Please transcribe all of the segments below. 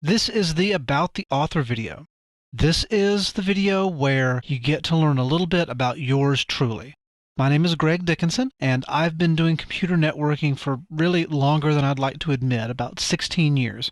This is the About the Author video. This is the video where you get to learn a little bit about yours truly. My name is Greg Dickinson, and I've been doing computer networking for really longer than I'd like to admit, about 16 years.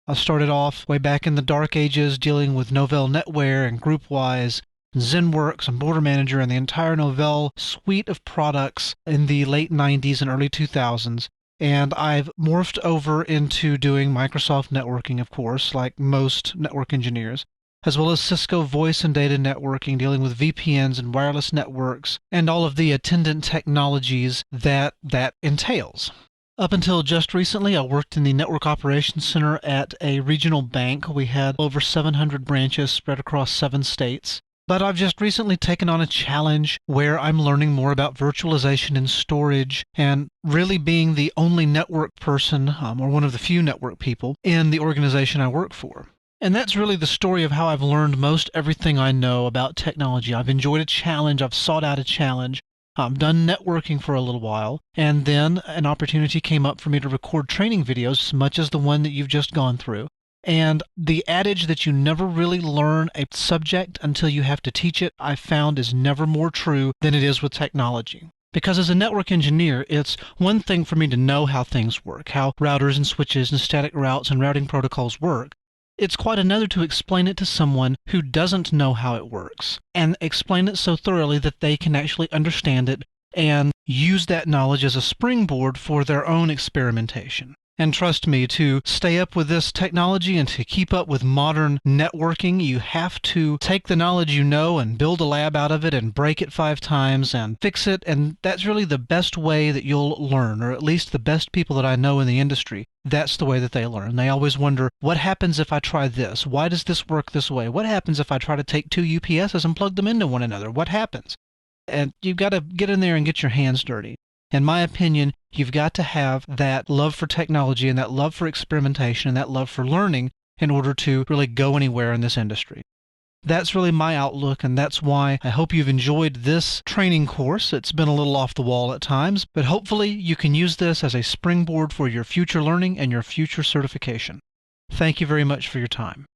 I started off way back in the dark ages dealing with Novell NetWare and GroupWise, ZenWorks and Border Manager and the entire Novell suite of products in the late 90s and early 2000s. And I've morphed over into doing Microsoft networking, of course, like most network engineers, as well as Cisco voice and data networking, dealing with VPNs and wireless networks, and all of the attendant technologies that entails. Up until just recently, I worked in the Network Operations Center at a regional bank. We had over 700 branches spread across 7 states. But I've just recently taken on a challenge where I'm learning more about virtualization and storage, and really being the only network person, or one of the few network people, in the organization I work for. And that's really the story of how I've learned most everything I know about technology. I've enjoyed a challenge, I've sought out a challenge, I've done networking for a little while, and then an opportunity came up for me to record training videos, much as the one that you've just gone through. And the adage that you never really learn a subject until you have to teach it, I found is never more true than it is with technology. Because as a network engineer, it's one thing for me to know how things work, how routers and switches and static routes and routing protocols work. It's quite another to explain it to someone who doesn't know how it works, and explain it so thoroughly that they can actually understand it and use that knowledge as a springboard for their own experimentation. And trust me, to stay up with this technology and to keep up with modern networking, you have to take the knowledge you know and build a lab out of it and break it 5 times and fix it, and that's really the best way that you'll learn, or at least the best people that I know in the industry. That's the way that they learn. They always wonder, what happens if I try this? Why does this work this way? What happens if I try to take 2 UPSs and plug them into one another? What happens? And you've got to get in there and get your hands dirty. In my opinion, you've got to have that love for technology and that love for experimentation and that love for learning in order to really go anywhere in this industry. That's really my outlook, and that's why I hope you've enjoyed this training course. It's been a little off the wall at times, but hopefully you can use this as a springboard for your future learning and your future certification. Thank you very much for your time.